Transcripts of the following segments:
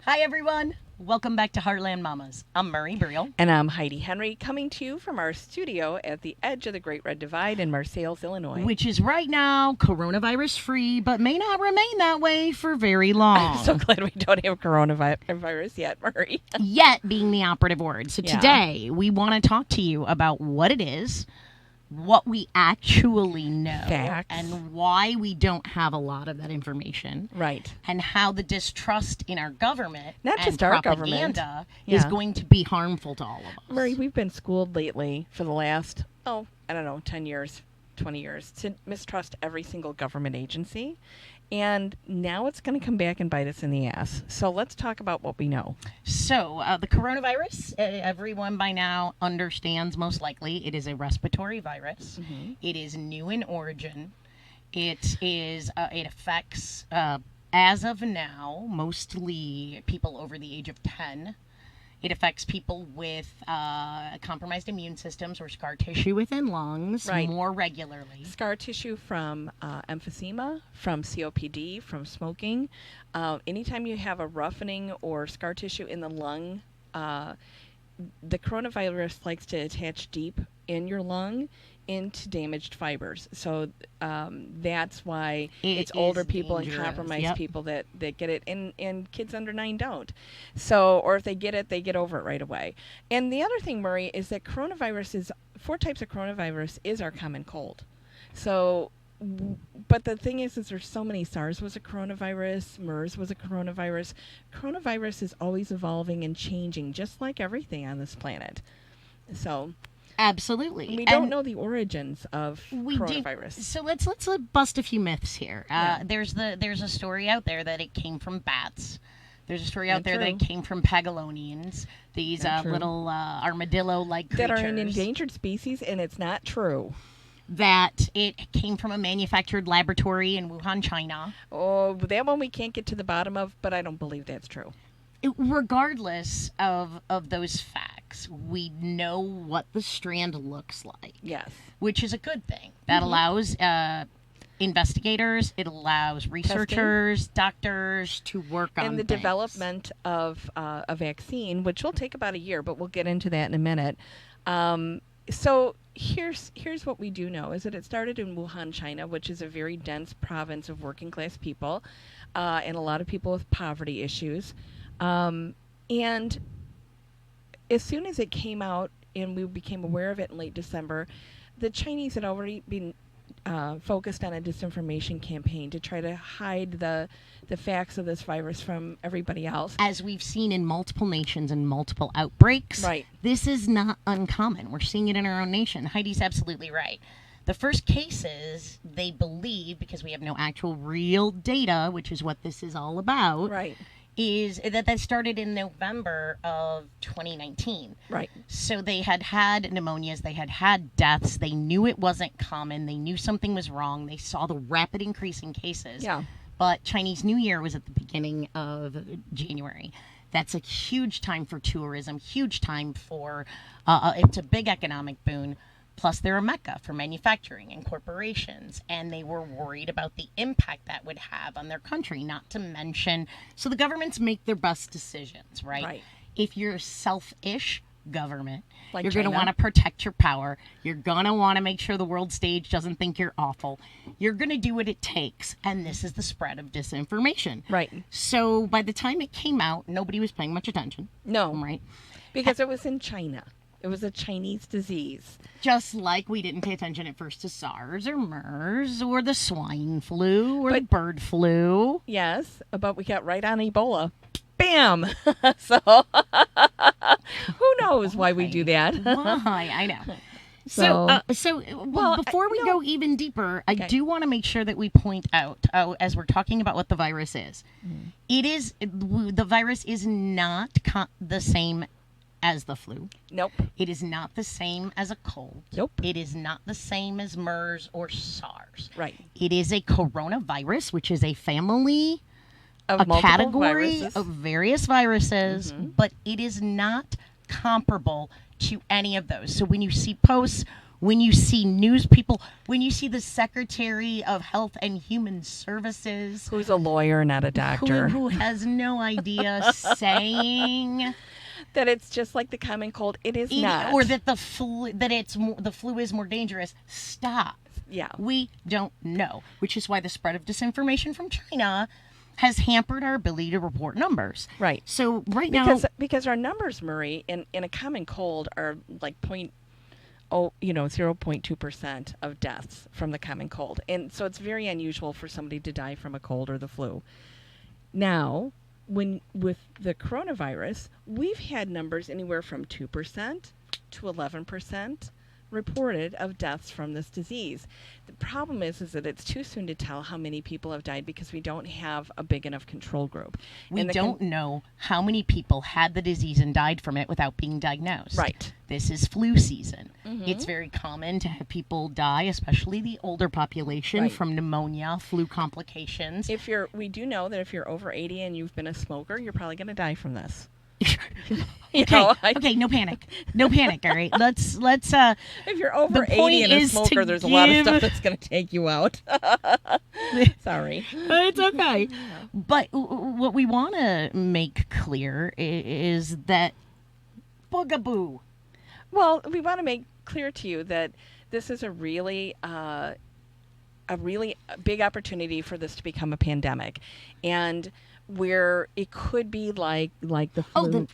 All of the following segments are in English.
Hi, everyone. Welcome back to Heartland Mamas. I'm Murray Briel. And I'm Heidi Henry, coming to you from our studio at the edge of the Great Red Divide in Marseilles, Illinois. Which is right now coronavirus-free, but may not remain that way for very long. I'm so glad we don't have coronavirus yet, Murray. Yet being the operative word. So Yeah. today, we want to talk to you about what it is, what we actually know, Facts. and why we don't have a lot of that information. Right. And how the distrust in our government Not and just our propaganda government. is Yeah. going to be harmful to all of us. Murray, we've been schooled lately for the last, 10 years, 20 years, to mistrust every single government agency. And now it's going to come back and bite us in the ass. So let's talk about what we know. So, the coronavirus, everyone by now understands most likely it is a respiratory virus. Mm-hmm. It is new in origin. It affects, as of now, mostly people over the age of 10. It affects people with compromised immune systems or scar tissue within lungs Right. more regularly. Scar tissue from emphysema, from COPD, from smoking. Anytime you have a roughening or scar tissue in the lung, the coronavirus likes to attach deep in your lung into damaged fibers. So that's why it's older is people and dangerous. compromised Yep. people that get it, and kids under 9 don't. So, or if they get it, they get over it right away. And the other thing, Murray, is that 4 types of coronavirus is our common cold. So, but the thing is there's so many. SARS was a coronavirus, MERS was a coronavirus. Coronavirus is always evolving and changing, just like everything on this planet. So Absolutely. we don't know the origins of coronavirus. So let's bust a few myths here. Yeah. There's a story out there that it came from bats. There's a story out Not there that true. it came from pagolonians, these Not true. little armadillo-like That creatures. are an endangered species, and it's not true. That it came from a manufactured laboratory in Wuhan, China. Oh, that one we can't get to the bottom of, but I don't believe that's true. Regardless of those facts, we know what the strand looks like. Yes. Which is a good thing. That allows investigators, it allows researchers, doctors to work on And the things. development of a vaccine, which will take about a year, but we'll get into that in a minute. So here's what we do know, is that it started in Wuhan, China, which is a very dense province of working class people and a lot of people with poverty issues. And as soon as it came out and we became aware of it in late December, the Chinese had already been focused on a disinformation campaign to try to hide the facts of this virus from everybody else. As we've seen in multiple nations and multiple outbreaks, Right. this is not uncommon. We're seeing it in our own nation. Heidi's absolutely right. The first cases, they believe, because we have no actual real data, which is what this is all about, Right. is that started in November of 2019. Right. So they had pneumonias, they had deaths, they knew it wasn't common, they knew something was wrong, they saw the rapid increase in cases. Yeah. But Chinese New Year was at the beginning of January. That's a huge time for tourism, huge time for, it's a big economic boon. Plus, they're a mecca for manufacturing and corporations, and they were worried about the impact that would have on their country, not to mention, so the governments make their best decisions, right? Right. If you're a selfish government, Like you're going to China. want to protect your power. You're going to want to make sure the world stage doesn't think you're awful. You're going to do what it takes, and this is the spread of disinformation. Right. So by the time it came out, nobody was paying much attention, No, right? because it was in China. It was a Chinese disease. Just like we didn't pay attention at first to SARS or MERS or the swine flu or the bird flu. Yes, but we got right on Ebola. Bam! So, who knows why we do that? Why? I know. So- Before we go even deeper, I do want to make sure that we point out, as we're talking about what the virus is, the virus is not the same as the flu. Nope. It is not the same as a cold. Nope. It is not the same as MERS or SARS. Right. It is a coronavirus, which is a family, Of a multiple category viruses. of various viruses, but it is not comparable to any of those. So when you see posts when you see news people, when you see the Secretary of Health and Human Services, Who's a lawyer, not a doctor. who has no idea, saying that it's just like the common cold. It is not. Or that the flu is more dangerous. Stop. Yeah. We don't know, which is why the spread of disinformation from China has hampered our ability to report numbers. Right. So now, because our numbers, Murray, in a common cold are like 0.2% of deaths from the common cold. And so it's very unusual for somebody to die from a cold or the flu. Now, with the coronavirus, we've had numbers anywhere from 2% to 11% reported of deaths from this disease. The problem is that it's too soon to tell how many people have died because we don't have a big enough control group. We don't know how many people had the disease and died from it without being diagnosed. Right. This is flu season. Mm-hmm. It's very common to have people die, especially the older population, from pneumonia, flu complications. We do know that if you're over 80 and you've been a smoker, you're probably going to die from this. Okay, no panic. No panic, all right? Let's if you're over 80 and a smoker, there's a lot of stuff that's going to take you out. Sorry. It's okay. But what we want to make clear is that boogaboo. Well, we want to make clear to you that this is a really big opportunity for this to become a pandemic. And where it could be like the flu.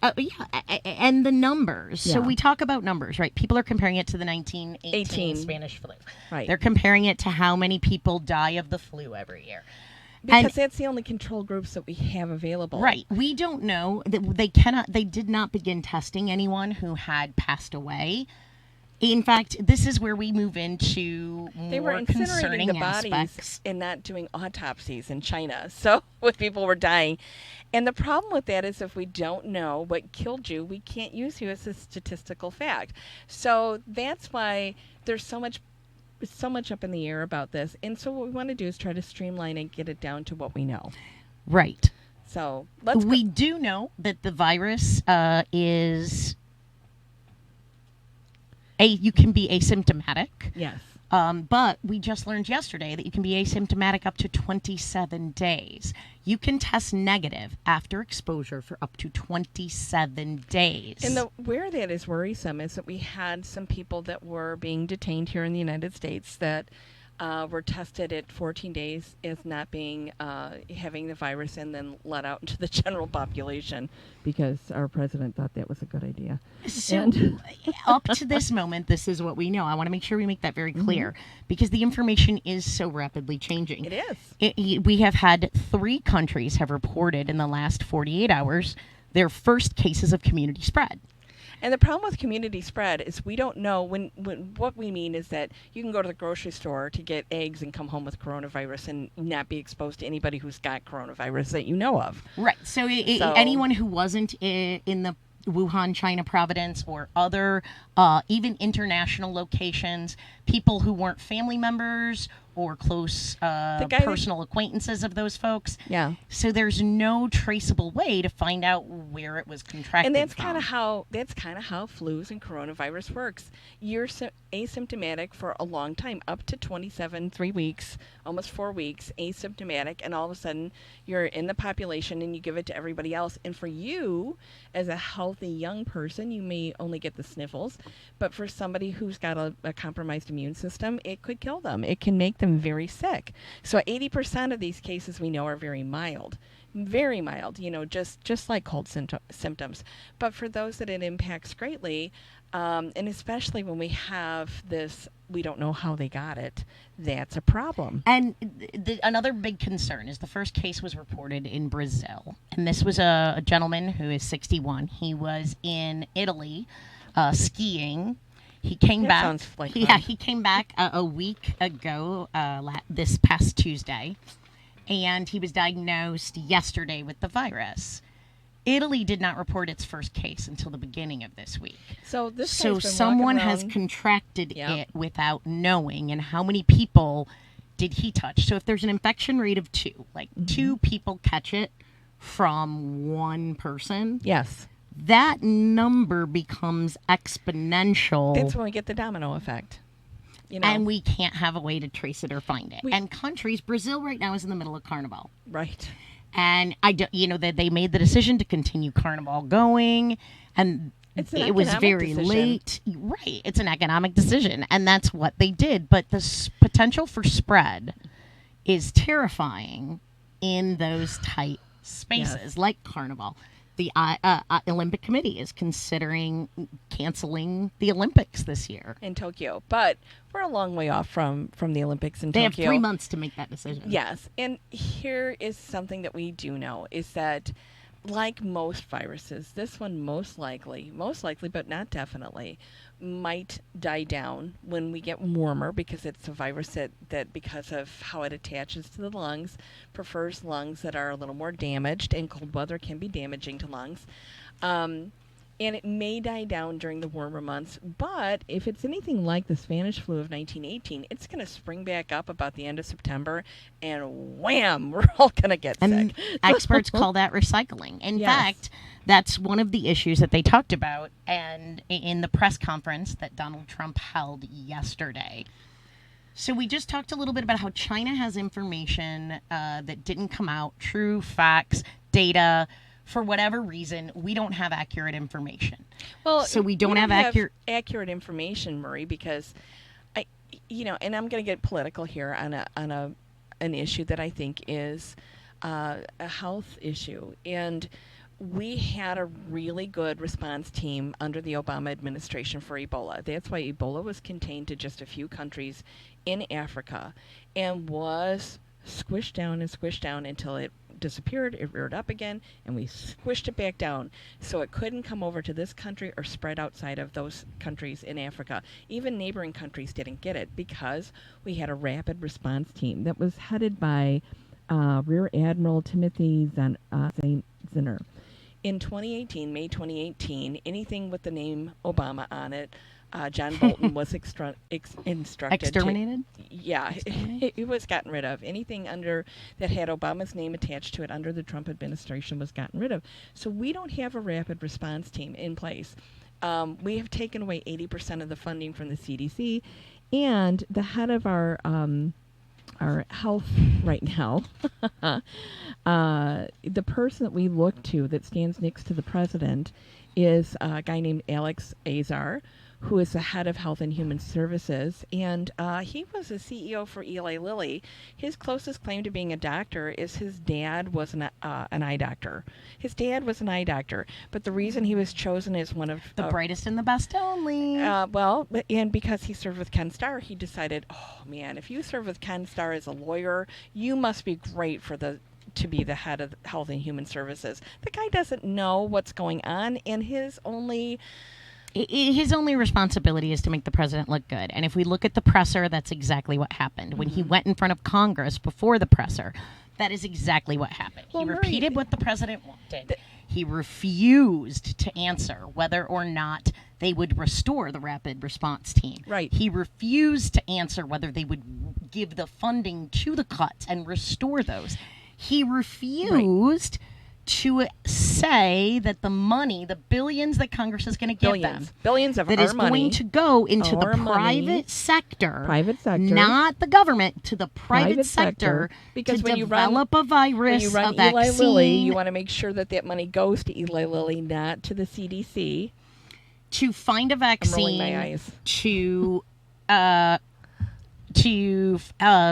And the numbers. Yeah. So we talk about numbers, right? People are comparing it to the 1918 Spanish flu. Right. They're comparing it to how many people die of the flu every year. Because that's the only control groups that we have available. Right. We don't know that they did not begin testing anyone who had passed away. In fact, this is where we move into more concerning the aspects. Bodies and not doing autopsies in China. So when people were dying. And the problem with that is if we don't know what killed you, we can't use you as a statistical fact. So that's why there's so much up in the air about this. And so what we want to do is try to streamline and get it down to what we know. Right. So we do know that the virus is... you can be asymptomatic. Yes. But we just learned yesterday that you can be asymptomatic up to 27 days. You can test negative after exposure for up to 27 days. And where that is worrisome is that we had some people that were being detained here in the United States that were tested at 14 days as not being having the virus and then let out into the general population because our president thought that was a good idea. So up to this moment, this is what we know. I want to make sure we make that very clear because the information is so rapidly changing. It is. We have had 3 countries have reported in the last 48 hours their first cases of community spread. And the problem with community spread is we don't know when what we mean is that you can go to the grocery store to get eggs and come home with coronavirus and not be exposed to anybody who's got coronavirus that you know of. Right. So anyone who wasn't in the Wuhan, China, Providence, or other even international locations, people who weren't family members or close personal acquaintances of those folks. Yeah. So there's no traceable way to find out where it was contracted. And that's kind of how flus and coronavirus works. You're asymptomatic for a long time, up to 3 weeks, almost 4 weeks, asymptomatic, and all of a sudden you're in the population and you give it to everybody else. And for you, as a healthy young person, you may only get the sniffles, but for somebody who's got a compromised immune system, it could kill them. It can make them very sick. So 80% of these cases we know are very mild, just like cold symptoms. But for those that it impacts greatly, and especially when we have this, we don't know how they got it, that's a problem. And another big concern is the first case was reported in Brazil. And this was a gentleman who is 61. He was in Italy skiing. He came back. Sounds like fun. He came back a week ago, this past Tuesday, and he was diagnosed yesterday with the virus. Italy did not report its first case until the beginning of this week. So someone has contracted it without knowing, and how many people did he touch? So if there's an infection rate of 2, like 2 people catch it from 1 person. Yes. That number becomes exponential. That's when we get the domino effect. And we can't have a way to trace it or find it. And countries, Brazil right now is in the middle of Carnival. Right. And that they made the decision to continue Carnival going, and it was very late. Right. It's an economic decision, and that's what they did. But the potential for spread is terrifying in those tight spaces like Carnival. The Olympic Committee is considering canceling the Olympics this year in Tokyo, but we're a long way off from the Olympics in Tokyo. They have 3 months to make that decision. Yes, and here is something that we do know is that, like most viruses, this one most likely, but not definitely, might die down when we get warmer, because it's a virus that because of how it attaches to the lungs, prefers lungs that are a little more damaged, and cold weather can be damaging to lungs. And it may die down during the warmer months, but if it's anything like the Spanish flu of 1918, it's going to spring back up about the end of September, and wham, we're all going to get sick. Experts call that recycling. In fact, that's one of the issues that they talked about and in the press conference that Donald Trump held yesterday. So we just talked a little bit about how China has information that didn't come out, true facts, data. For whatever reason, we don't have accurate information. Well, so we don't have accurate information, Marie, because and I'm going to get political here on an issue that I think is a health issue. And we had a really good response team under the Obama administration for Ebola. That's why Ebola was contained to just a few countries in Africa and was squished down until it disappeared. It reared up again, and we squished it back down so it couldn't come over to this country or spread outside of those countries in Africa. Even neighboring countries didn't get it because we had a rapid response team that was headed by Rear Admiral Timothy Zinner. In May 2018, anything with the name Obama on it, John Bolton was instructed. Exterminated? It was gotten rid of. Anything that had Obama's name attached to it under the Trump administration was gotten rid of. So we don't have a rapid response team in place. We have taken away 80% of the funding from the CDC, and the head of our health right now, the person that we look to that stands next to the president is a guy named Alex Azar, who is the head of Health and Human Services, and he was a CEO for Eli Lilly. His closest claim to being a doctor is his dad was an eye doctor. His dad was an eye doctor, but the reason he was chosen as one of the brightest and the best only. And because he served with Ken Starr, he decided, oh man, if you serve with Ken Starr as a lawyer, you must be great to be the head of Health and Human Services. The guy doesn't know what's going on, and his only responsibility is to make the president look good. And if we look at the presser, that's exactly what happened. When he went in front of Congress before the presser, that is exactly what happened. He repeated what the president wanted. He refused to answer whether or not they would restore the rapid response team. Right. He refused to answer whether they would give the funding to the cuts and restore those. He refused to say that the money, the billions that Congress is going to give them, billions of that our is money, going to go into the private sector, not the government, to the private sector, because to when develop a virus, when you run a Eli vaccine, Lilly, you want to make sure that money goes to Eli Lilly, not to the CDC. To find a vaccine, I'm rolling my eyes. to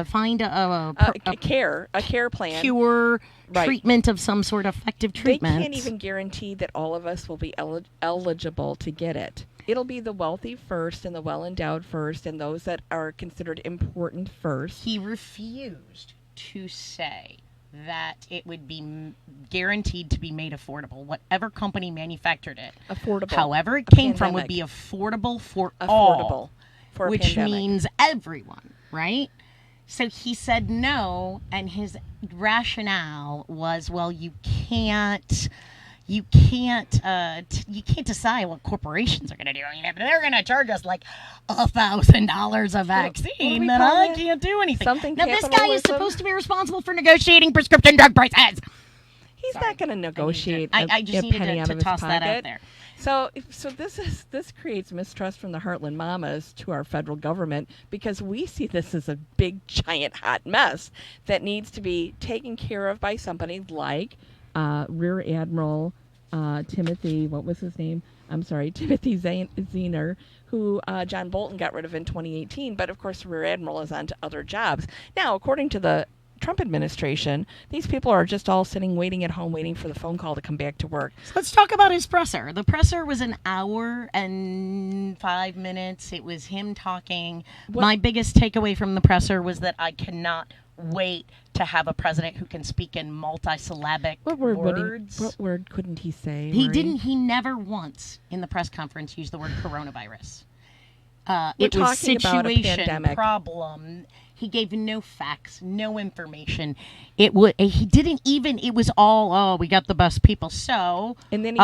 find a care plan, cure, treatment of some sort of effective treatment. They can't even guarantee that all of us will be eligible to get it. It'll be the wealthy first and the well-endowed first and those that are considered important first. He refused to say that it would be guaranteed to be made affordable. Whatever company manufactured it, affordable. However it came from would be affordable for all. For which means everyone, right? So he said no, and his rationale was, well, you can't decide what corporations are going to do. I mean, if they're going to charge us like $1,000 a vaccine, then I can't do anything. Now, this guy is supposed to be responsible for negotiating prescription drug prices. He's Sorry. not going to negotiate I just a needed penny out to of his toss that out pocket. there. So this creates mistrust from the Heartland mamas to our federal government, because we see this as a big, giant, hot mess that needs to be taken care of by somebody like Rear Admiral Timothy, what was his name? I'm sorry, Timothy Zehner, who John Bolton got rid of in 2018. But of course, Rear Admiral is on to other jobs. Now, according to the Trump administration, these people are just all sitting, waiting at home, waiting for the phone call to come back to work. So let's talk about his presser. The presser was an hour and 5 minutes. It was him talking. My biggest takeaway from the presser was that I cannot wait to have a president who can speak in multisyllabic words. What word couldn't he say? He Marie? didn't. He never once in the press conference used the word coronavirus. We're It was talking about a situation, pandemic. problem. He gave no facts, no information. He didn't even. It was all, oh, we got the best people. So, And then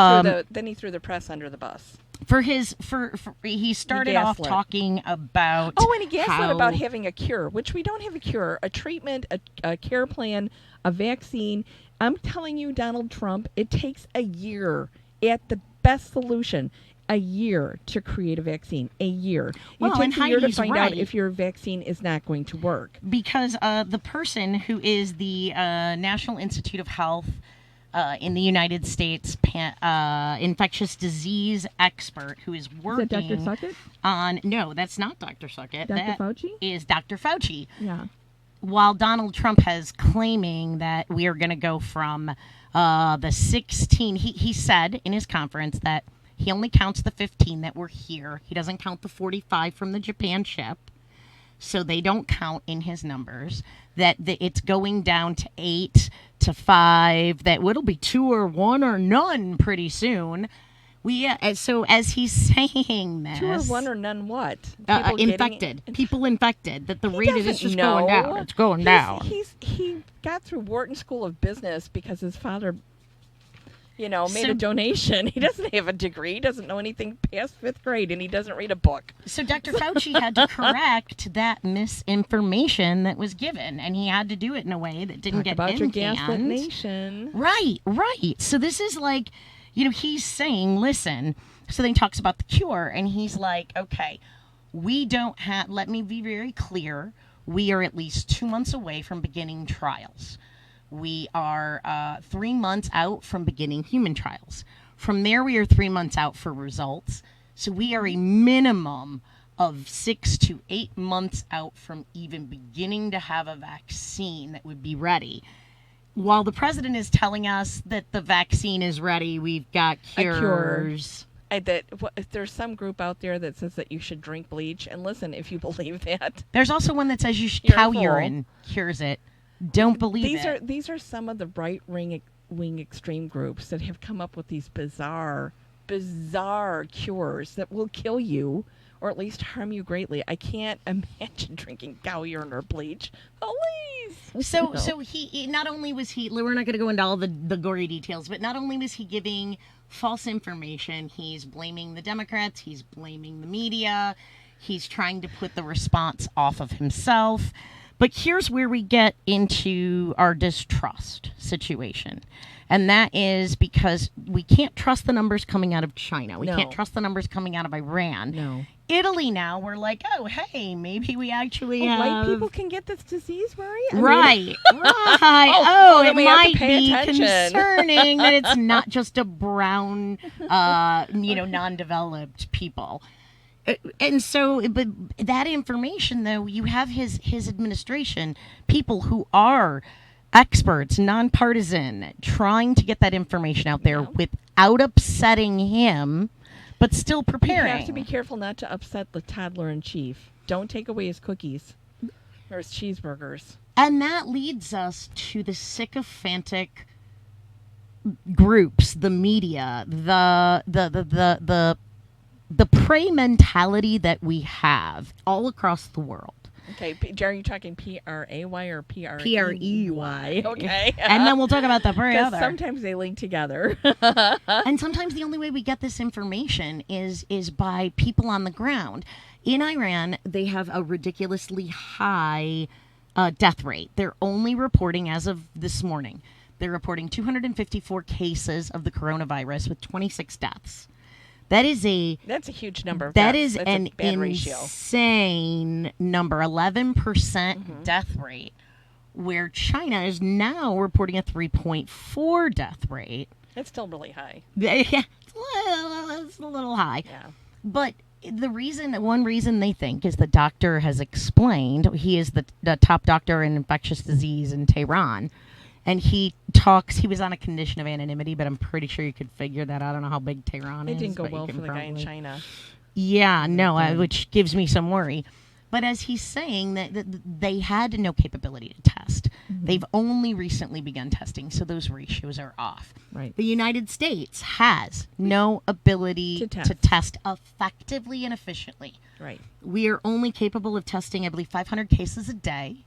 he threw the press under the bus. He started off gaslit. talking about Oh, and he gaslit how, about having a cure, which we don't have a cure, a treatment, a care plan, a vaccine. I'm telling you, Donald Trump, it takes a year at the best solution. A year to create a vaccine. A year. Well, It takes and a year to Heidi's find out right. if your vaccine is not going to work. because the person who is the National Institute of Health in the United States infectious disease expert who is working Dr. Suckett? on no, that's not Dr. Suckett. Dr. That Fauci? is Dr. Fauci. Yeah. While Donald Trump has claiming that we are going to go from the 16, he said in his conference that he only counts the 15 that were here. He doesn't count the 45 from the Japan ship. So they don't count in his numbers. That it's going down to 8 to 5. That it'll be 2 or 1 or none pretty soon. So as he's saying this, 2 or 1 or none what? People infected. People infected. That the He rate is doesn't just know. going down. It's going down. He got through Wharton School of Business because his father, made So- a donation. He doesn't have a degree. He doesn't know anything past 5th grade, and he doesn't read a book. So Dr. Fauci had to correct that misinformation that was given, and he had to do it in a way that didn't Talk get about your gaslit in-canned. nation. Right. So this is like, he's saying, listen, so then he talks about the cure, and he's like, okay, we don't have, let me be very clear, we are at least 2 months away from beginning trials. We are 3 months out from beginning human trials. From there, we are 3 months out for results. So we are a minimum of 6 to 8 months out from even beginning to have a vaccine that would be ready. While the president is telling us that the vaccine is ready, we've got cures. There's some group out there that says that you should drink bleach. And listen, if you believe that, There's also one that says You're cow full. urine cures it. Don't believe it. these are some of the right wing extreme groups that have come up with these bizarre cures that will kill you or at least harm you greatly. I can't imagine drinking cow urine or bleach. Please. So he not only was we're not going to go into all the gory details, but not only was he giving false information, he's blaming the Democrats, he's blaming the media, he's trying to put the response off of himself. But here's where we get into our distrust situation. And that is because we can't trust the numbers coming out of China. We can't trust the numbers coming out of Iran. No. Italy now, we're like, oh, hey, maybe we actually have... White people can get this disease, Marie? Right. then It we have to might pay be attention. concerning that it's not just a brown, non-developed people. And so, but that information, though, you have his administration, people who are experts, nonpartisan, trying to get that information out there without upsetting him, but still preparing. You have to be careful not to upset the toddler in chief. Don't take away his cookies or his cheeseburgers. And that leads us to the sycophantic groups, the media, the prey mentality that we have all across the world. Okay, are you talking P-R-A-Y or P-R-E-Y? P-R-E-Y. Okay. And then we'll talk about the prey Because other. sometimes they link together. And sometimes the only way we get this information is by people on the ground. In Iran, they have a ridiculously high death rate. They're only reporting, as of this morning, they're reporting 254 cases of the coronavirus with 26 deaths. That's a huge number of that deaths. is That's an a bad ratio. insane number, 11% death rate, where China is now reporting a 3.4 death rate. It's still really high. Yeah, it's a little high. Yeah. But one reason they think is the doctor has explained, he is the top doctor in infectious disease in Tehran. And he was on a condition of anonymity, but I'm pretty sure you could figure that out. I don't know how big Tehran is. It didn't go but well you can for the guy in probably- China. Yeah, no, which gives me some worry. But as he's saying that they had no capability to test. They've only recently begun testing, so those ratios are off. Right. The United States has no ability to test effectively and efficiently. Right. We are only capable of testing, I believe, 500 cases a day.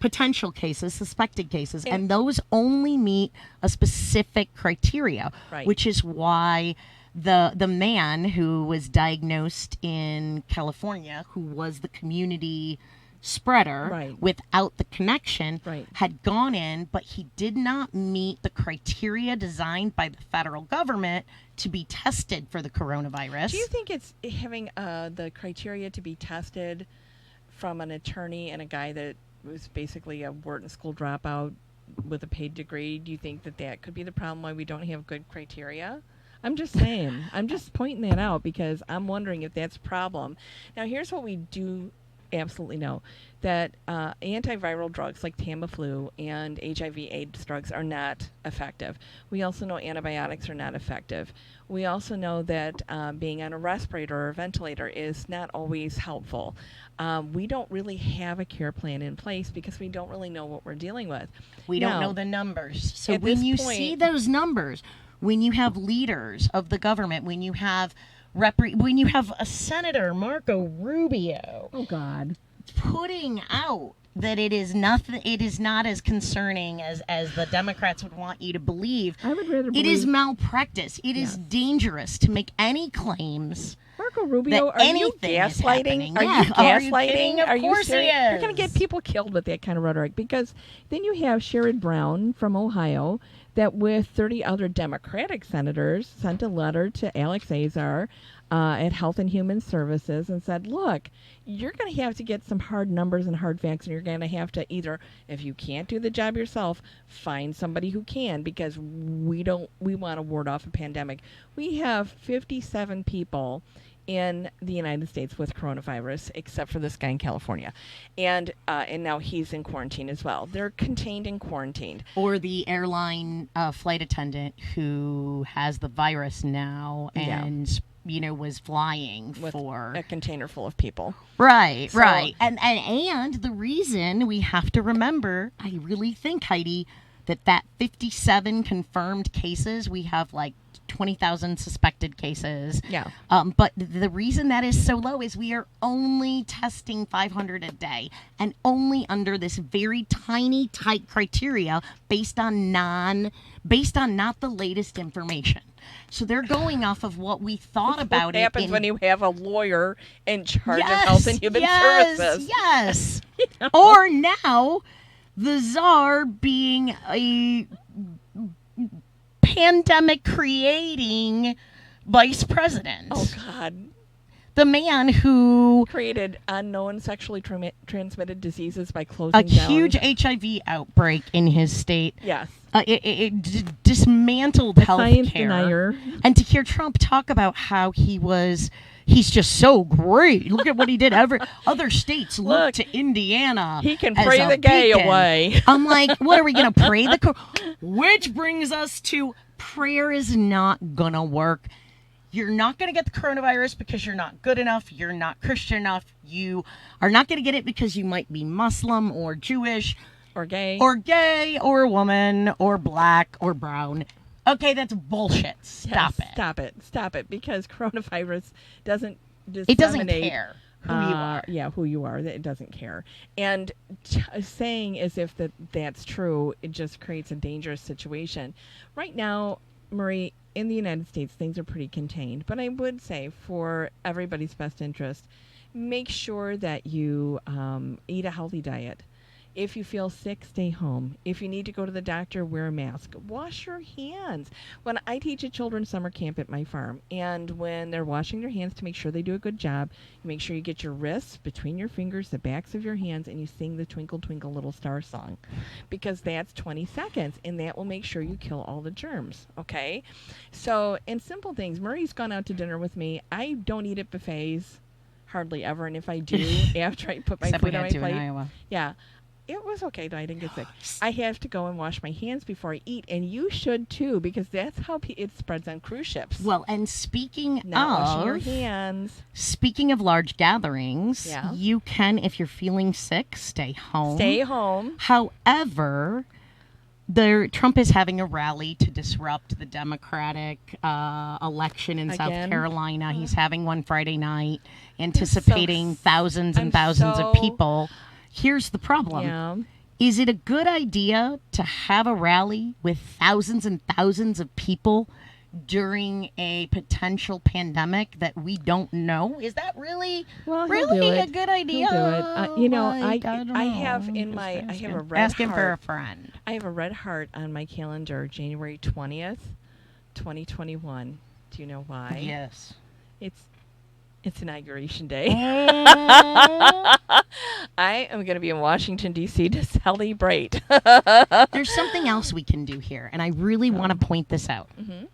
Potential cases, suspected cases, and those only meet a specific criteria, Right. which is why the man who was diagnosed in California, who was the community spreader Right. without the connection, Right. had gone in, but he did not meet the criteria designed by the federal government to be tested for the coronavirus. Do you think it's having the criteria to be tested from an attorney and a guy that was basically a Wharton School dropout with a paid degree? Do you think that could be the problem why we don't have good criteria? I'm just saying. I'm just pointing that out because I'm wondering if that's a problem. Now, here's what we do absolutely know, that antiviral drugs like Tamiflu and HIV/AIDS drugs are not effective. We also know antibiotics are not effective. We also know that being on a respirator or a ventilator is not always helpful. We don't really have a care plan in place because we don't really know what we're dealing with. We don't know the numbers. So at when this you point- see those numbers, when you have leaders of the government, when you have a Senator Marco Rubio, Oh God, putting out that it is not as concerning as the Democrats would want you to believe. I would rather It is malpractice. It is dangerous to make any claims. Marco Rubio, that are you anything is happening. gaslighting? Are Yeah. you Are you gaslighting? kidding? Of Are you course he serious? You're going to is. get people killed with that kind of rhetoric because then you have Sherrod Brown from Ohio that with 30 other Democratic senators sent a letter to Alex Azar at Health and Human Services and said, look, you're going to have to get some hard numbers and hard facts, and you're going to have to either, if you can't do the job yourself, find somebody who can, because we want to ward off a pandemic. We have 57 people in the United States with coronavirus, except for this guy in California, and now he's in quarantine as well. They're contained and quarantined. Or the airline flight attendant who has the virus now and was flying With for a container full of people. Right. So- Right. And the reason we have to remember, I really think, Heidi, that 57 confirmed cases, we have like 20,000 suspected cases. Yeah. But the reason that is so low is we are only testing 500 a day, and only under this very tiny, tight criteria based on not the latest information. So they're going off of what we thought about What it. happens when you have a lawyer in charge of Yes, Health and Human Services? Yes. Or now, the czar being a pandemic creating vice president. Oh, God. The man who Created unknown sexually transmitted diseases by a closing down. huge HIV outbreak in his state. Yes. It dismantled health Science care. denier. And to hear Trump talk about how he's just so great. Look at what he did. Other states look to Indiana. He can as pray a the gay beacon. away. I'm like, what are we going to pray Which brings us to prayer is not going to work. You're not going to get the coronavirus because you're not good enough. You're not Christian enough. You are not going to get it because you might be Muslim or Jewish Or gay. or a woman or black or brown. Okay, that's bullshit. Stop Yes, it. Stop it. Because coronavirus doesn't disseminate. It doesn't care who you are. Yeah, who you are. It doesn't care. And saying as if that's true, it just creates a dangerous situation. Right now, Marie, in the United States, things are pretty contained. But I would say, for everybody's best interest, make sure that you eat a healthy diet. If you feel sick, stay home. If you need to go to the doctor, wear a mask. Wash your hands. When I teach a children's summer camp at my farm, and when they're washing their hands to make sure they do a good job, you make sure you get your wrists between your fingers, the backs of your hands, and you sing the Twinkle Twinkle Little Star song, because that's 20 seconds, and that will make sure you kill all the germs, okay? So, and simple things. Murray's gone out to dinner with me. I don't eat at buffets hardly ever, and if I do, after I put my Except we food on had my to in plate, Iowa. yeah, it was okay. I didn't get sick. I have to go and wash my hands before I eat, and you should too, because that's how it spreads on cruise ships. Well, and speaking Not washing of your hands. speaking of large gatherings, Yeah. you can, if you're feeling sick, stay home. Stay home. However, Trump is having a rally to disrupt the Democratic election in South Again? Carolina. He's having one Friday night, anticipating thousands and I'm thousands so- of people. Here's the problem. Yeah. Is it a good idea to have a rally with thousands and thousands of people during a potential pandemic that we don't know? Is that really Well, he'll really do a it. good idea? He'll do it. You know, Like, I don't have know. in Just my I have a asking. red Asking for a heart. friend. I have a red heart on my calendar, January 20th, 2021. Do you know why? Yes. It's inauguration day. Mm. I am going to be in Washington, D.C. to celebrate. There's something else we can do here, and I really want to point this out. Mhm.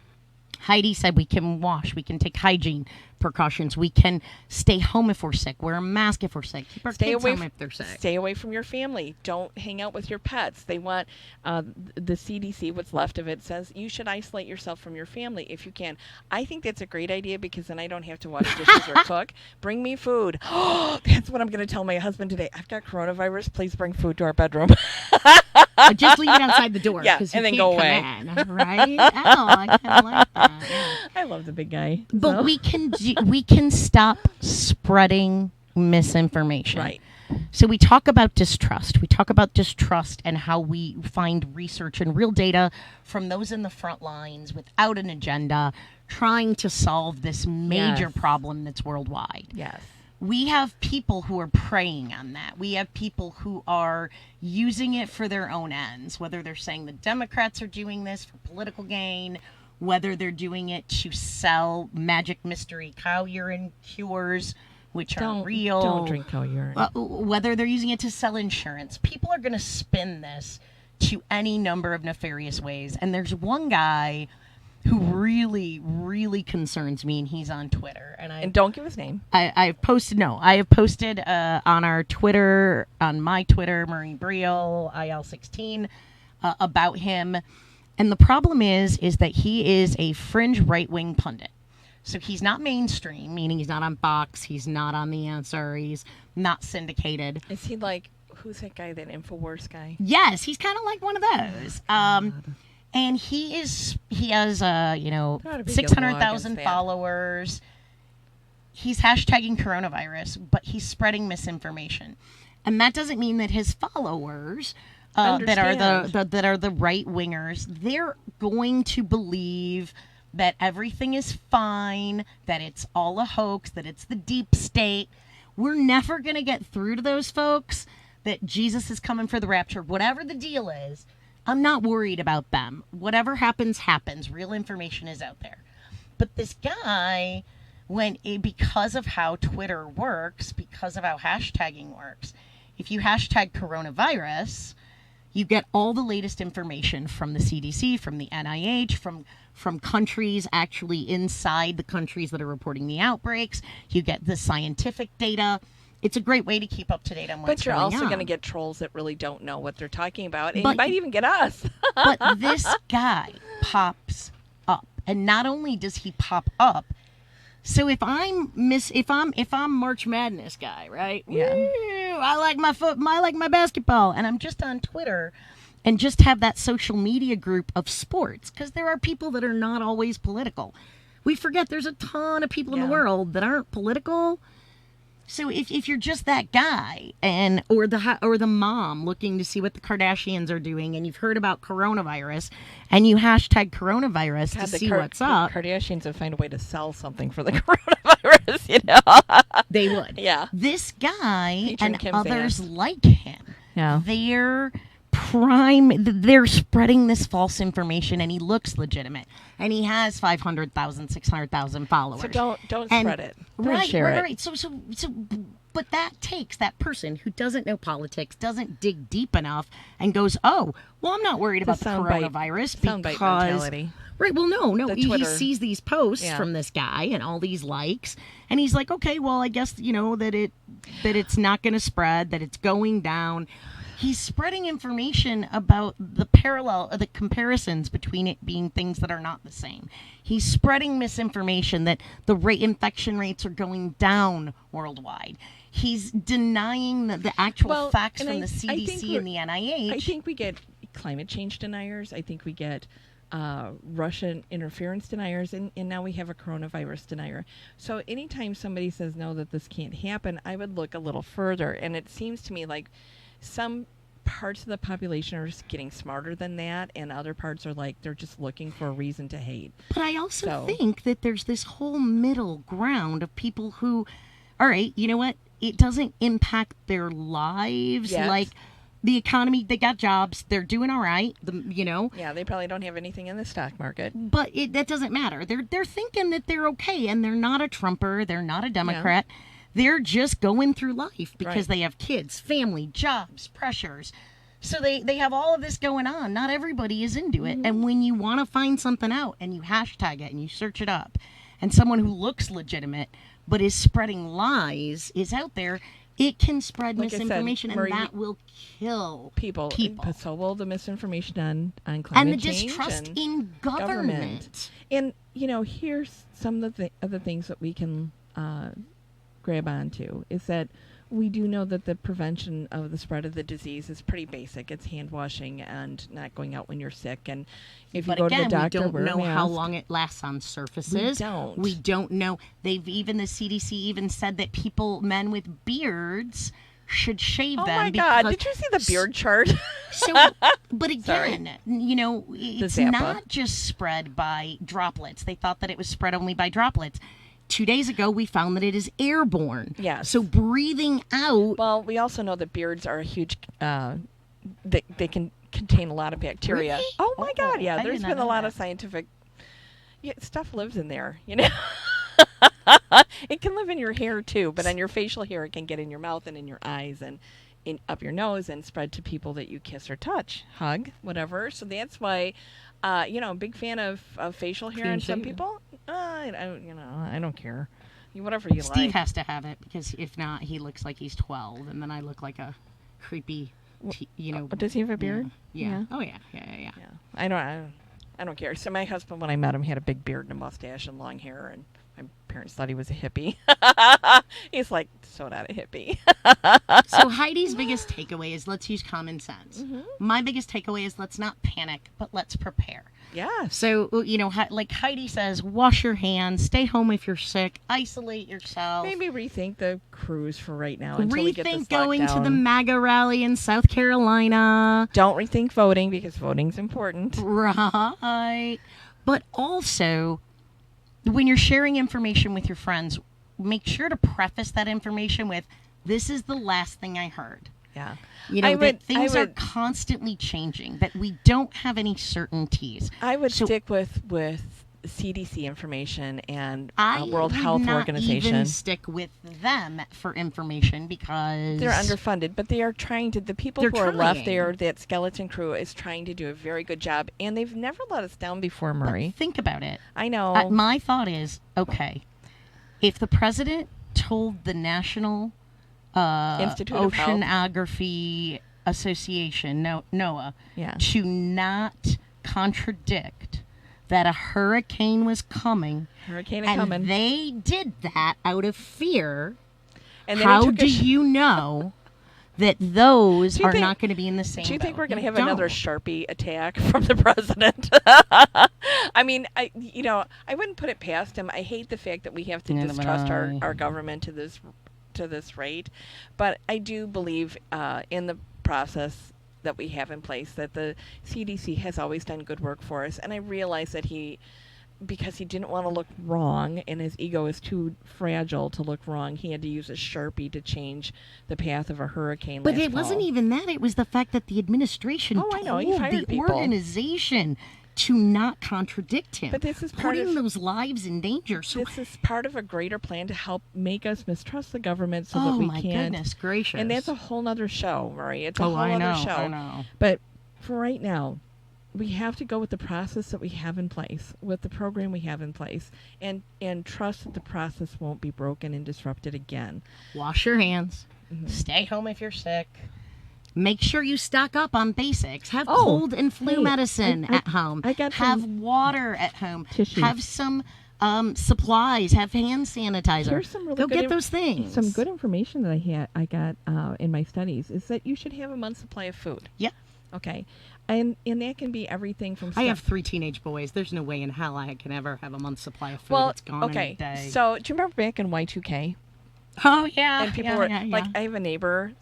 Heidi said we can wash, we can take hygiene precautions, we can stay home if we're sick, wear a mask if we're sick, keep our kids home if they're sick. Stay away from your family. Don't hang out with your pets. They want the CDC, what's left of it, says you should isolate yourself from your family if you can. I think that's a great idea, because then I don't have to wash dishes or cook. Bring me food. That's what I'm going to tell my husband today. I've got coronavirus. Please bring food to our bedroom. Just leave it outside the door. Yeah, 'cause you and then can't go come away. in, right? Oh, I kind of like that. Yeah. I love the big guy. But so. we can stop spreading misinformation. Right. So we talk about distrust. We talk about distrust and how we find research and real data from those in the front lines without an agenda, trying to solve this major Yes. problem that's worldwide. Yes. We have people who are preying on that. We have people who are using it for their own ends, whether they're saying the Democrats are doing this for political gain, whether they're doing it to sell magic mystery cow urine cures, which aren't real. Don't drink cow urine. Whether they're using it to sell insurance. People are going to spin this to any number of nefarious ways. And there's one guy who really, really concerns me, and he's on Twitter. And don't give his name. I have posted on our Twitter, on my Twitter, Marie Briel, IL16, about him. And the problem is that he is a fringe right-wing pundit. So he's not mainstream, meaning he's not on Fox, he's not on The Answer, he's not syndicated. Is he like, who's that guy, that InfoWars guy? Yes, he's kind of like one of those. And he has, There ought to be a 600,000 law against followers. He's hashtagging coronavirus, but he's spreading misinformation. And that doesn't mean that his followers, that are the right wingers, they're going to believe that everything is fine, that it's all a hoax, that it's the deep state. We're never going to get through to those folks that Jesus is coming for the rapture. Whatever the deal is, I'm not worried about them. Whatever happens, happens. Real information is out there. But this guy, because of how Twitter works, because of how hashtagging works, if you hashtag coronavirus, you get all the latest information from the CDC, from the NIH, from countries actually inside the countries that are reporting the outbreaks. You get the scientific data. It's a great way to keep up to date on what's But you're going also on. going to get trolls that really don't know what they're talking about, and But- you might even get us. But this guy pops up, and not only does he pop up, so if I'm March Madness guy, right? Yeah. Woo, I like my basketball, and I'm just on Twitter, and just have that social media group of sports, because there are people that are not always political. We forget there's a ton of people in the Yeah. world that aren't political. So if you're just that guy, or the mom looking to see what the Kardashians are doing, and you've heard about coronavirus, and you hashtag coronavirus to see what's up, Kardashians would find a way to sell something for the coronavirus, they would. Yeah. This guy Featuring and Kim's others ass. like him Yeah. They're spreading this false information, and he looks legitimate, and he has 500,000, 600,000 followers. So don't spread it. Don't Right, share right, it. right. So, but that takes that person who doesn't know politics, doesn't dig deep enough, and goes, "Oh, well, I'm not worried about the coronavirus soundbite mentality. Right. Well, no. He sees these posts Yeah. from this guy and all these likes, and he's like, "Okay, well, I guess that it's not going to spread, that it's going down." He's spreading information about the comparisons between it being things that are not the same. He's spreading misinformation that the infection rates are going down worldwide. He's denying the actual facts from the CDC and the NIH. I think we get climate change deniers. I think we get Russian interference deniers, and now we have a coronavirus denier. So anytime somebody says no, that this can't happen, I would look a little further. And it seems to me like some parts of the population are just getting smarter than that, and other parts are like they're just looking for a reason to hate. But I also think that there's this whole middle ground of people who, all right, you know what? It doesn't impact their lives. Yet. Like the economy, they got jobs, they're doing all right. Yeah, they probably don't have anything in the stock market. But that doesn't matter. They're thinking that they're okay, and they're not a Trumper, they're not a Democrat. Yeah. They're just going through life because they have kids, family, jobs, pressures. So they have all of this going on. Not everybody is into it. And when you want to find something out and you hashtag it and you search it up, and someone who looks legitimate but is spreading lies is out there, it can spread misinformation, and that will kill people. So will the misinformation on climate and the change distrust and in government. And here's some of the other things that we can grab onto is that we do know that the prevention of the spread of the disease is pretty basic. It's hand washing and not going out when you're sick. And if you go to the doctor, we don't know how long it lasts on surfaces. We don't know. The CDC even said that men with beards should shave them. Oh my God! Did you see the beard chart? But again, it's not just spread by droplets. They thought that it was spread only by droplets. 2 days ago, we found that it is airborne. Yes. So breathing out. Well, we also know that beards are a huge. They can contain a lot of bacteria. Really? Oh my God! Yeah, there's been a lot of scientific. Yeah, stuff lives in there. It can live in your hair too, but on your facial hair, it can get in your mouth and in your eyes and up your nose and spread to people that you kiss or touch, hug, whatever. So that's why. I'm a big fan of facial hair in some people. I don't care. Whatever you like. Steve has to have it because if not, he looks like he's 12, and then I look like a creepy, Does he have a beard? Yeah. Oh yeah. I don't care. So my husband, when I met him, had a big beard and a mustache and long hair, and my parents thought he was a hippie. He's like, so not a hippie. So Heidi's biggest takeaway is let's use common sense. Mm-hmm. My biggest takeaway is let's not panic, but let's prepare. Yeah. So, like Heidi says, wash your hands, stay home if you're sick, isolate yourself. Maybe rethink the cruise for right now until we get this Rethink going lockdown. to the MAGA rally in South Carolina. Don't rethink voting because voting's important. Right. But also, when you're sharing information with your friends, make sure to preface that information with, this is the last thing I heard. Yeah. Things are constantly changing, that we don't have any certainties. I would stick with CDC information and World Health Organization. I would not even stick with them for information because they're underfunded, but they are trying to. The people who are left there, that skeleton crew, is trying to do a very good job, and they've never let us down before, Murray. But think about it. I know. My thought is, okay, if the president told the National Oceanography Association, NOAA, to not contradict that a hurricane was coming, and they did that out of fear, and how do you know that those are not going to be in the same Do you think boat? we're going to have another Sharpie attack from the president? I mean, I wouldn't put it past him. I hate the fact that we have to distrust our government to this rate, but I do believe in the process that we have in place, that the CDC has always done good work for us, and I realize that he because he didn't want to look wrong, and his ego is too fragile to look wrong, he had to use a Sharpie to change the path of a hurricane. But last it wasn't fall. even that. It was the fact that the administration Oh, I know. He told fired the people. organization to not contradict him. But this is part putting of- those lives in danger. So, This is part of a greater plan to help make us mistrust the government so that oh we my can't. goodness gracious! And that's a whole nother show, Marie. It's a whole I other know, show. I know. But for right now, we have to go with the process that we have in place, with the program we have in place, and trust that the process won't be broken and disrupted again. Wash your hands. Mm-hmm. Stay home if you're sick. Make sure you stock up on basics. Have Oh, cold and flu hey, medicine I at home. I got have some water at home. tissues. Have some supplies. Have hand sanitizer. Here's some really Go good get inf- those things. Some good information that I got in my studies is that you should have a month's supply of food. Yeah. Okay. And that can be everything from I have 3 teenage boys. There's no way in hell I can ever have a month's supply of food. well, It's gone okay. in a day. So do you remember back in Y2K? Oh yeah. And people yeah, were yeah, like, yeah. I have a neighbor,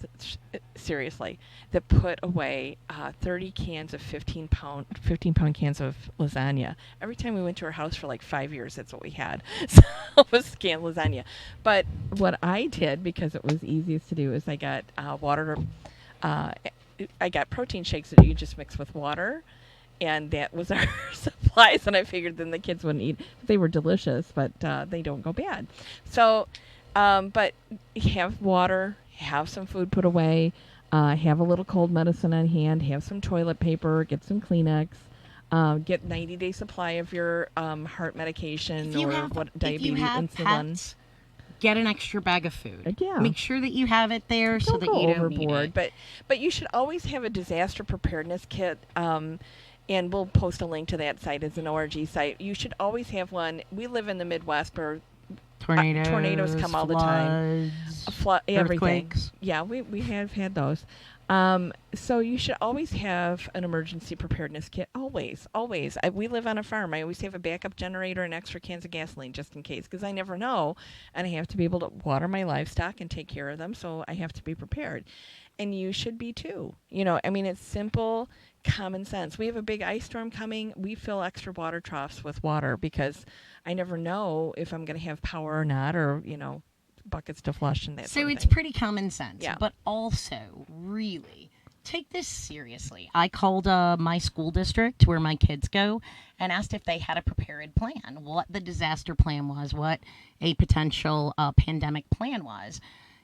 seriously, that put away 30 cans of 15-pound cans of lasagna. Every time we went to her house for like 5 years, that's what we had. So it was canned lasagna. But what I did, because it was easiest to do, is I got water. I got protein shakes that you just mix with water. And that was our supplies. And I figured then the kids wouldn't eat. They were delicious, but they don't go bad. So, but have water, have some food put away, have a little cold medicine on hand, have some toilet paper, get some Kleenex, get 90-day supply of your heart medication diabetes, if you have insulin. pets, get an extra bag of food. Yeah. Make sure that you have it there so Don't that go you don't overboard, need it. but you should always have a disaster preparedness kit. And we'll post a link to that site as an ORG site. You should always have one. We live in the Midwest where tornadoes come all the time. Everything. Earthquakes. Yeah, we have had those. So you should always have an emergency preparedness kit. Always. We live on a farm. I always have a backup generator and extra cans of gasoline just in case, because I never know, and I have to be able to water my livestock and take care of them, so I have to be prepared. And you should be too. It's simple, common sense. We have a big ice storm coming. We fill extra water troughs with water because I never know if I'm going to have power or not, or, buckets to flush and that So sort of it's thing. pretty common sense. Yeah. But also, really, take this seriously. I called my school district where my kids go and asked if they had a prepared plan, what the disaster plan was, what a potential pandemic plan was.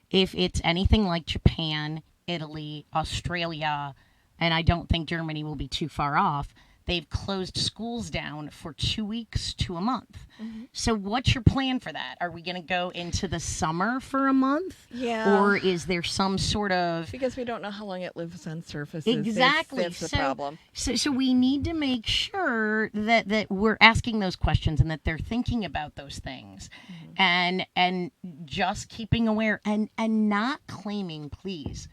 If it's anything like Japan, Italy, Australia, and I don't think Germany will be too far off, they've closed schools down for 2 weeks to a month. Mm-hmm. So what's your plan for that? Are we going to go into the summer for a month? Yeah. Or is there some sort of... Because we don't know how long it lives on surfaces. Exactly. That's the problem. So we need to make sure that we're asking those questions and that they're thinking about those things, and just keeping aware and not claiming, please.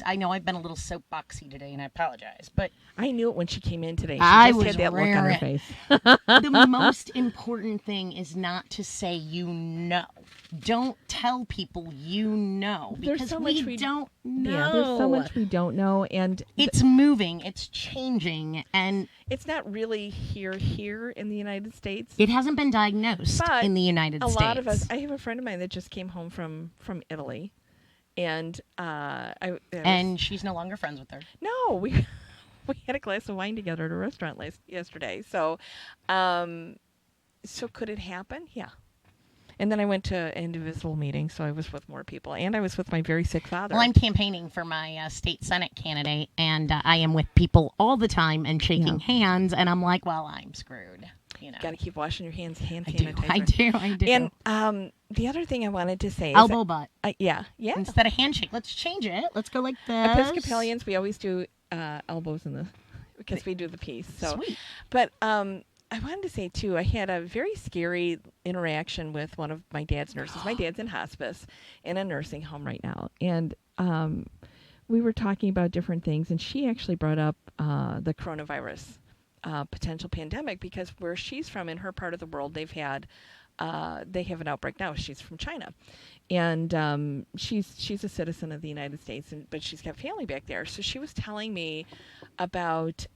I know I've been a little soapboxy today, and I apologize, but I knew it when she came in today. She I just was had that look on her raring. face. the most important thing is not to say Don't tell people There's because so much we don't know. Yeah, there's so much we don't know, and It's moving, it's changing, and it's not really here in the United States. it hasn't been diagnosed But in the United A States. lot of us. I have a friend of mine that just came home from Italy, and and she's no longer friends with her. no, we had a glass of wine together at a restaurant yesterday. So, so could it happen? Yeah. And then I went to an individual meeting, so I was with more people, and I was with my very sick father. Well, I'm campaigning for my state senate candidate, and I am with people all the time and shaking hands, and I'm like, well, I'm screwed. Got to keep washing your hands, hand I do. sanitizer. And the other thing I wanted to say is elbow butt yeah. instead of handshake. Let's change it. Let's go like this. Episcopalians, we always do elbows because we do the peace. So, Sweet. But I wanted to say too, I had a very scary interaction with one of my dad's nurses. My dad's in hospice in a nursing home right now, and we were talking about different things, and she actually brought up the coronavirus potential pandemic, because where she's from, in her part of the world, they have an outbreak now. She's from China, and she's a citizen of the United States, but she's got family back there. So she was telling me about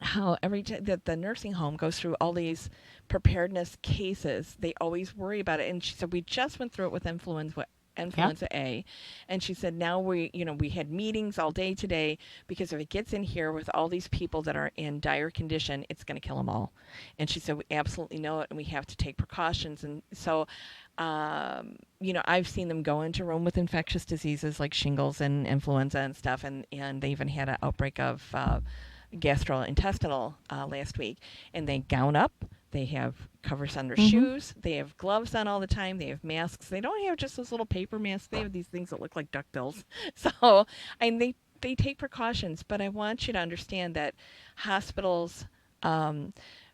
how every time that the nursing home goes through all these preparedness cases, they always worry about it. And she said, we just went through it with influenza A. And she said, now we had meetings all day today because if it gets in here with all these people that are in dire condition, it's going to kill them all. And she said, we absolutely know it and we have to take precautions. And so, I've seen them go into room with infectious diseases like shingles and influenza and stuff. And they even had an outbreak of gastrointestinal last week. And they gown up. They have covers on their shoes. They have gloves on all the time. They have masks. They don't have just those little paper masks. They have these things that look like duckbills. So, and they take precautions. But I want you to understand that hospitals,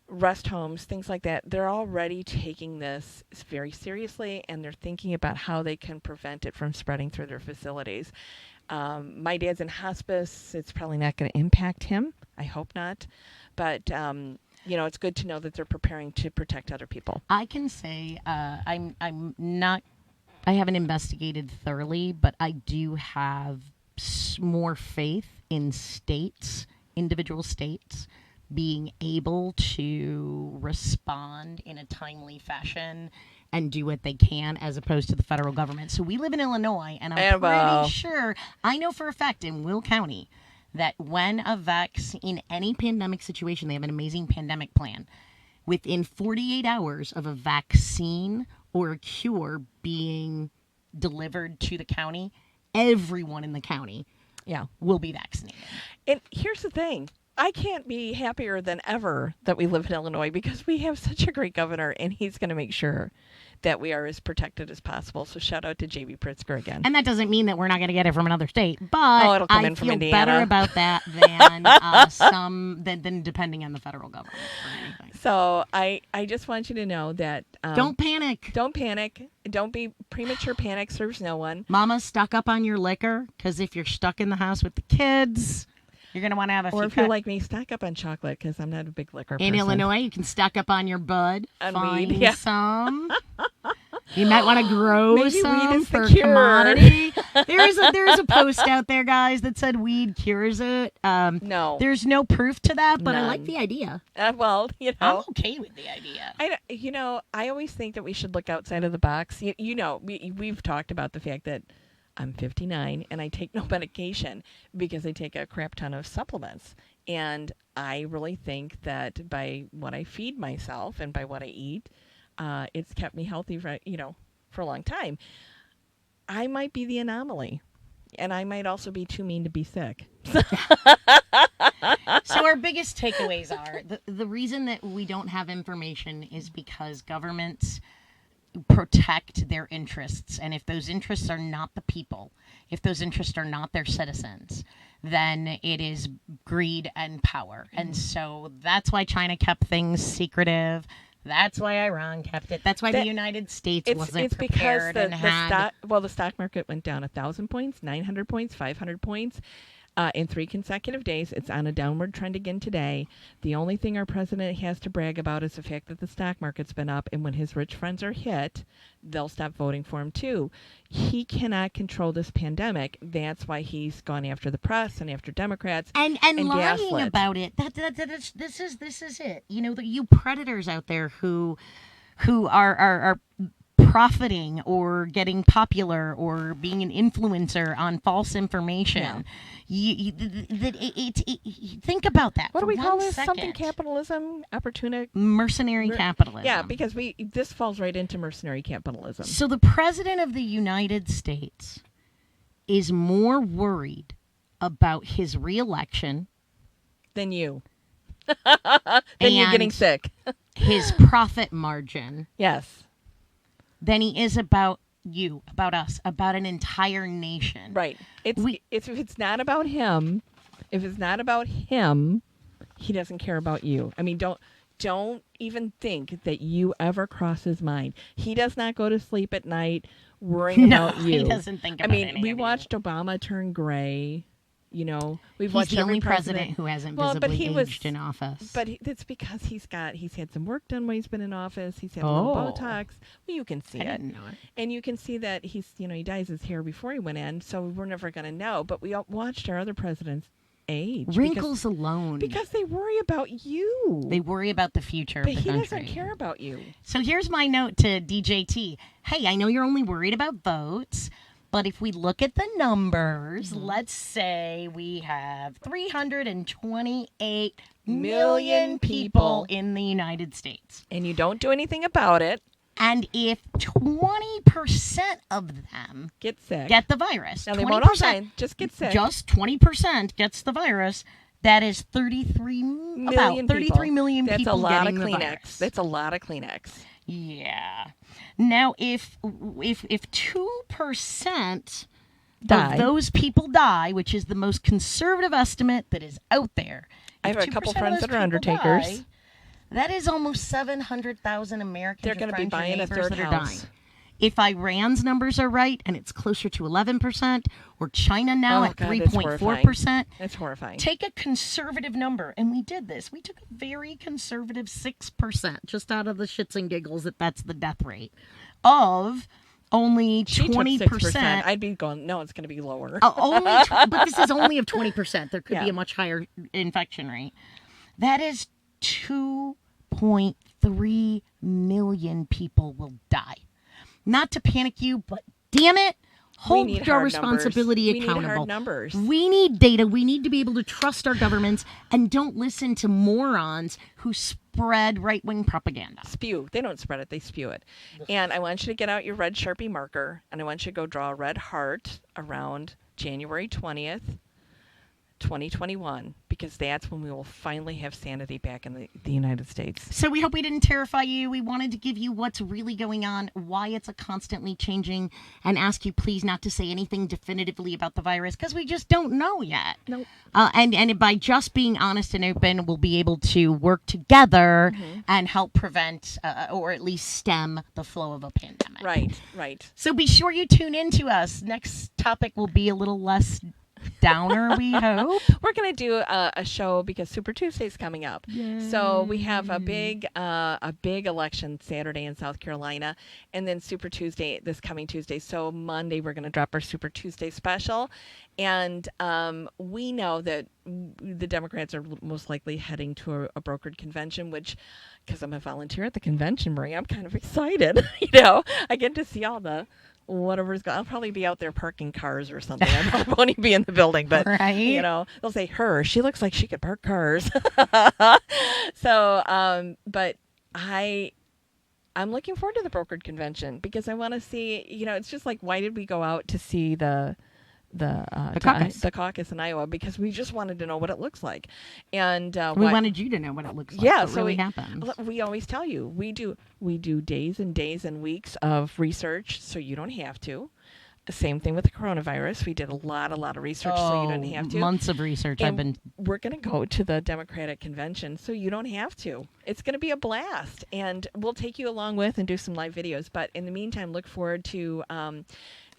rest homes, things like that, they're already taking this very seriously, and they're thinking about how they can prevent it from spreading through their facilities. My dad's in hospice. It's probably not going to impact him. I hope not. But it's good to know that they're preparing to protect other people. I can say I'm not. I haven't investigated thoroughly, but I do have more faith in states, individual states, being able to respond in a timely fashion and do what they can as opposed to the federal government. So we live in Illinois, and I'm pretty sure, I know for a fact in Will County, that when a vaccine, in any pandemic situation, they have an amazing pandemic plan. Within 48 hours of a vaccine or a cure being delivered to the county, everyone in the county will be vaccinated. And here's the thing. I can't be happier than ever that we live in Illinois because we have such a great governor, and he's going to make sure that we are as protected as possible. So shout out to J.B. Pritzker again. And that doesn't mean that we're not going to get it from another state, but it'll come I in from feel Indiana. better about that than depending on the federal government for anything. So I just want you to know that don't panic. Don't panic. Don't be premature. Panic serves no one. Mama, stock up on your liquor, because if you're stuck in the house with the kids, you're going to want to have a few. Or if you're like me, stock up on chocolate, because I'm not a big liquor person. In Illinois, you can stock up on your bud. On find weed, some. You might want to grow Maybe some weed is for the cure. commodity. There's a post out there, guys, that said weed cures it. No. There's no proof to that, but None. I like the idea. I'm okay with the idea. I always think that we should look outside of the box. We've talked about the fact that I'm 59 and I take no medication because I take a crap ton of supplements. And I really think that by what I feed myself and by what I eat, it's kept me healthy for a long time. I might be the anomaly, and I might also be too mean to be sick. So our biggest takeaways are the reason that we don't have information is because governments protect their interests, and if those interests are not the people, if those interests are not their citizens, then it is greed and power. And so that's why China kept things secretive. That's why Iran kept it. That's why the United States wasn't prepared and had. The stock market went down 1,000 points, 900 points, 500 points. In 3 consecutive days. It's on a downward trend again today. The only thing our president has to brag about is the fact that the stock market's been up, and when his rich friends are hit, they'll stop voting for him too. He cannot control this pandemic. That's why he's gone after the press and after Democrats and lying gaslit. about it. This is it. You predators out there who are profiting or getting popular or being an influencer on false information. Think about that. What do we call this? Second. Something capitalism? Mercenary capitalism. Yeah, because this falls right into mercenary capitalism. So the president of the United States is more worried about his reelection than you. Than you getting sick. His profit margin. Yes. Than he is about you, about us, about an entire nation. Right. If it's not about him, he doesn't care about you. I mean, don't even think that you ever cross his mind. He does not go to sleep at night worrying about you. He doesn't think about any we of watched you. Obama turn gray. We've watched the only every president who hasn't visibly aged in office. But it's because he's had some work done while he's been in office. He's had a little Botox. Well, you can see it. Didn't know it. And you can see that he dyes his hair before he went in, so we're never going to know. But we all watched our other presidents age. Wrinkles alone. Because they worry about you. They worry about the future But of the he country. doesn't care about you. So here's my note to DJT. Hey, I know you're only worried about votes, but if we look at the numbers, let's say we have 328 million people in the United States. And you don't do anything about it. And if 20% of them Get sick. get the virus, Now, they won't all die. Just get sick. just 20% gets the virus, that is 33 million That's people a lot of getting the Kleenex. virus. That's a lot of Kleenex. Yeah. Now, if 2% Die. of those people die, which is the most conservative estimate that is out there, I have if a couple 2% of friends those that are people undertakers. die, that is almost 700,000 Americans. They're going to be or buying a neighbors third that are house. dying. If Iran's numbers are right and it's closer to 11%, or China now at God, that's 3.4%, That's horrifying. take a conservative number, and we did this. We took a very conservative 6%, just out of the shits and giggles that that's the death rate, of only She took 20%. 6%. I'd be going, no, it's going to be lower. But this is only of 20%. There could be Yeah. a much higher infection rate. That is 2.3 million people will die. Not to panic you, but damn it, hold need our hard responsibility numbers. We need accountable. hard numbers. We need data. We need to be able to trust our governments and don't listen to morons who spread right-wing propaganda. Spew. They don't spread it. They spew it. And I want you to get out your red Sharpie marker, and I want you to go draw a red heart around January 20th, 2021, because that's when we will finally have sanity back in the United States. So we hope we didn't terrify you. We wanted to give you what's really going on, why it's a constantly changing, and ask you please not to say anything definitively about the virus because we just don't know yet. Nope. And by just being honest and open, we'll be able to work together and help prevent or at least stem the flow of a pandemic. Right. So be sure you tune in to us. Next topic will be a little less downer, we hope. We're going to do a show because Super Tuesday's coming up. So we have a big election Saturday in South Carolina, and then Super Tuesday this coming Tuesday. So Monday we're going to drop our Super Tuesday special, and we know that the Democrats are most likely heading to a brokered convention, which, because I'm a volunteer at the convention, Marie, I'm kind of excited. I get to see all the whatever's going. I'll probably be out there parking cars or something. I probably won't even be in the building, but right. They'll say she looks like she could park cars. So, but I'm looking forward to the brokered convention because I want to see. It's just like, why did we go out to see the caucus in Iowa? Because we just wanted to know what it looks like, and we wanted you to know what it looks like. Yeah, what so really happens. We always tell you we do days and days and weeks of research, so you don't have to. The same thing with the coronavirus. We did a lot of research, so you don't have to. Months of research. And we're going to go to the Democratic convention, so you don't have to. It's going to be a blast, and we'll take you along with and do some live videos. But in the meantime, look forward to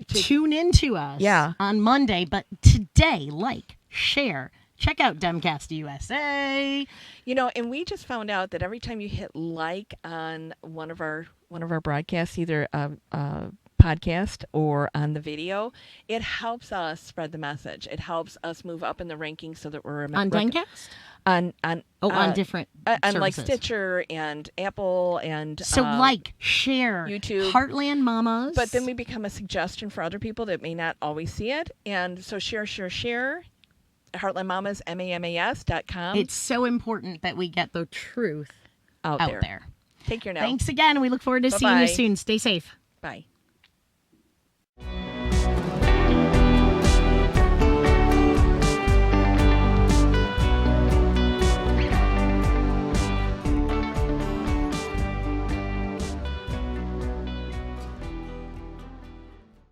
tune in to us on Monday. But today, share, check out Demcast USA. And we just found out that every time you hit like on one of our broadcasts, either podcast or on the video, it helps us spread the message. It helps us move up in the rankings so that we're on Demcast. On different on services. like Stitcher and Apple and so share YouTube, Heartland Mamas. But then we become a suggestion for other people that may not always see it, and so share Heartland Mamas MAMAS.com. It's so important that we get the truth out there. Take care now. Thanks again. We look forward to seeing you soon. Stay safe. Bye.